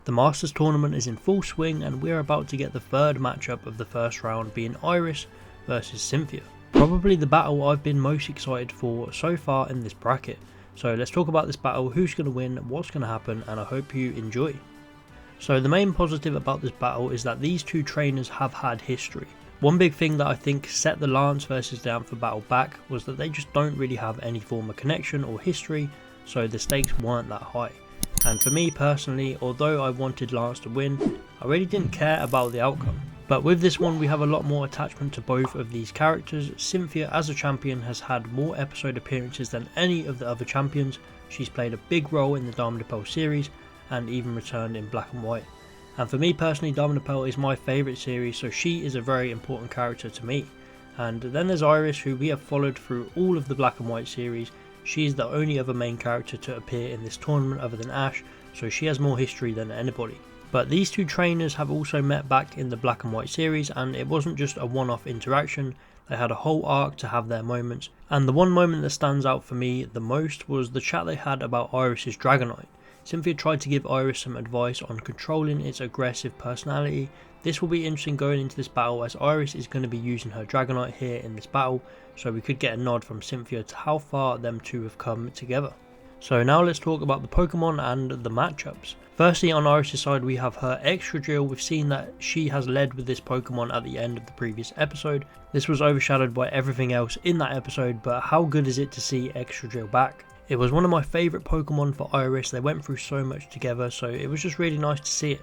The Masters tournament is in full swing and we're about to get the third matchup of the first round, being Iris versus Cynthia. Probably the battle I've been most excited for so far in this bracket. So let's talk about this battle, who's going to win, what's going to happen, and I hope you enjoy. So the main positive about this battle is that these two trainers have had history. One big thing that I think set the Lance versus Diantha battle back was that they just don't really have any form of connection or history, so the stakes weren't that high. And for me personally, although I wanted Lance to win, I really didn't care about the outcome. But with this one we have a lot more attachment to both of these characters. Cynthia as a champion has had more episode appearances than any of the other champions. She's played a big role in the Diamond and Pearl series and even returned in Black and White. And for me personally, Diamond and Pearl is my favourite series, so she is a very important character to me. And then there's Iris, who we have followed through all of the Black and White series. She is the only other main character to appear in this tournament other than Ash, so she has more history than anybody. But these two trainers have also met back in the Black and White series, and it wasn't just a one-off interaction, they had a whole arc to have their moments. And the one moment that stands out for me the most was the chat they had about Iris's Dragonite. Cynthia tried to give Iris some advice on controlling its aggressive personality. This will be interesting going into this battle, as Iris is going to be using her Dragonite here in this battle, so we could get a nod from Cynthia to how far them two have come together. So now let's talk about the Pokemon and the matchups. Firstly, on Iris' side we have her Excadrill. We've seen that she has led with this Pokemon at the end of the previous episode. This was overshadowed by everything else in that episode, but how good is it to see Excadrill back? It was one of my favourite Pokemon for Iris. They went through so much together, so it was just really nice to see it.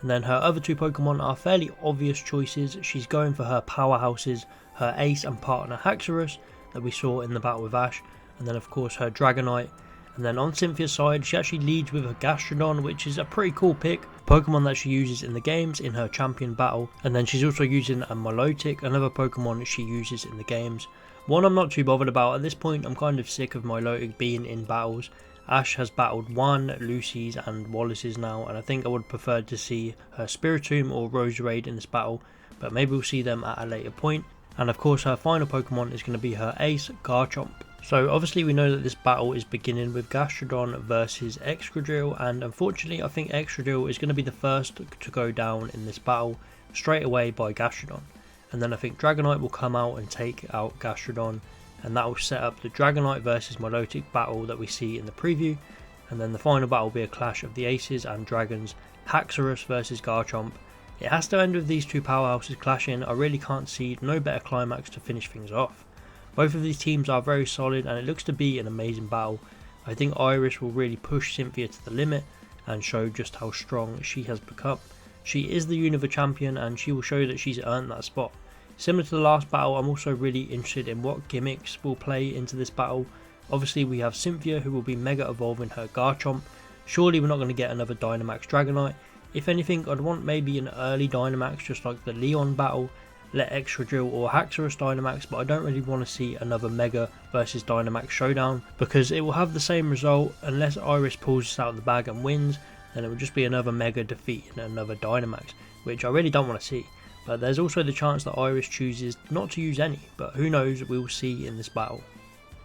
And then her other two Pokemon are fairly obvious choices. She's going for her powerhouses, her ace and partner Haxorus that we saw in the battle with Ash, and then of course her Dragonite. And then on Cynthia's side, she actually leads with her Gastrodon, which is a pretty cool pick, Pokemon that she uses in the games in her champion battle. And then she's also using a Milotic, another Pokemon she uses in the games. One I'm not too bothered about at this point. I'm kind of sick of Milotic being in battles. Ash has battled one, Lucy's and Wallace's now, and I think I would prefer to see her Spiritomb or Roserade in this battle, but maybe we'll see them at a later point. And of course her final Pokemon is going to be her ace, Garchomp. So obviously we know that this battle is beginning with Gastrodon versus Excadrill, and unfortunately I think Excadrill is going to be the first to go down in this battle straight away by Gastrodon. And then I think Dragonite will come out and take out Gastrodon, and that will set up the Dragonite versus Milotic battle that we see in the preview. And then the final battle will be a clash of the Aces and Dragons, Haxorus versus Garchomp. It has to end with these two powerhouses clashing. I really can't see no better climax to finish things off. Both of these teams are very solid and it looks to be an amazing battle. I think Iris will really push Cynthia to the limit and show just how strong she has become. She is the Unova champion and she will show that she's earned that spot. Similar to the last battle, I'm also really interested in what gimmicks will play into this battle. Obviously we have Cynthia, who will be mega evolving her Garchomp. Surely we're not going to get another Dynamax Dragonite. If anything, I'd want maybe an early Dynamax, just like the Leon battle. Let Excadrill or Haxorus Dynamax, but I don't really want to see another Mega versus Dynamax showdown, because it will have the same result unless Iris pulls this out of the bag and wins. Then it will just be another Mega defeating another Dynamax, which I really don't want to see. But there's also the chance that Iris chooses not to use any, but who knows, we'll see in this battle.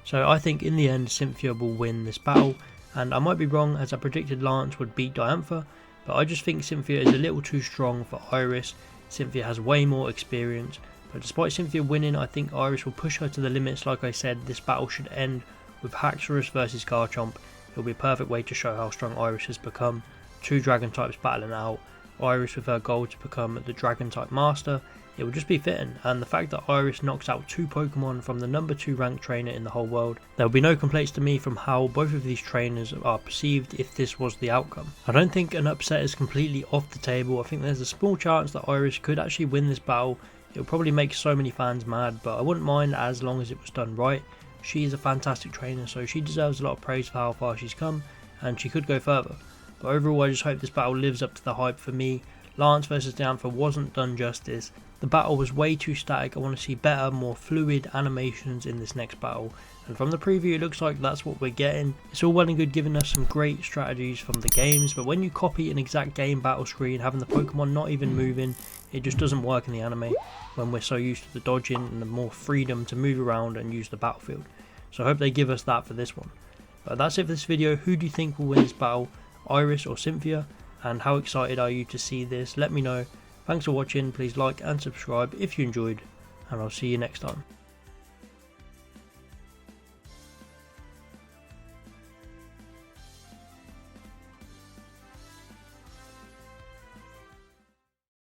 So I think in the end Cynthia will win this battle, and I might be wrong as I predicted Lance would beat Diantha, but I just think Cynthia is a little too strong for Iris. Cynthia has way more experience, but despite Cynthia winning, I think Iris will push her to the limits. Like I said, this battle should end with Haxorus versus Garchomp. It will be a perfect way to show how strong Iris has become. Two dragon types battling out, Iris with her goal to become the dragon type master. It would just be fitting, and the fact that Iris knocks out two Pokemon from the number 2 ranked trainer in the whole world, there will be no complaints to me from how both of these trainers are perceived if this was the outcome. I don't think an upset is completely off the table. I think there's a small chance that Iris could actually win this battle. It will probably make so many fans mad, but I wouldn't mind as long as it was done right. She is a fantastic trainer, so she deserves a lot of praise for how far she's come, and she could go further. But overall I just hope this battle lives up to the hype for me. Lance versus Diantha wasn't done justice. The battle was way too static. I want to see better, more fluid animations in this next battle, and from the preview it looks like that's what we're getting. It's all well and good giving us some great strategies from the games, but when you copy an exact game battle screen, having the Pokemon not even moving, it just doesn't work in the anime when we're so used to the dodging and the more freedom to move around and use the battlefield. So I hope they give us that for this one. But that's it for this video. Who do you think will win this battle, Iris or Cynthia? and how excited are you to see this? Let me know. Thanks for watching, please like and subscribe if you enjoyed, and I'll see you next time.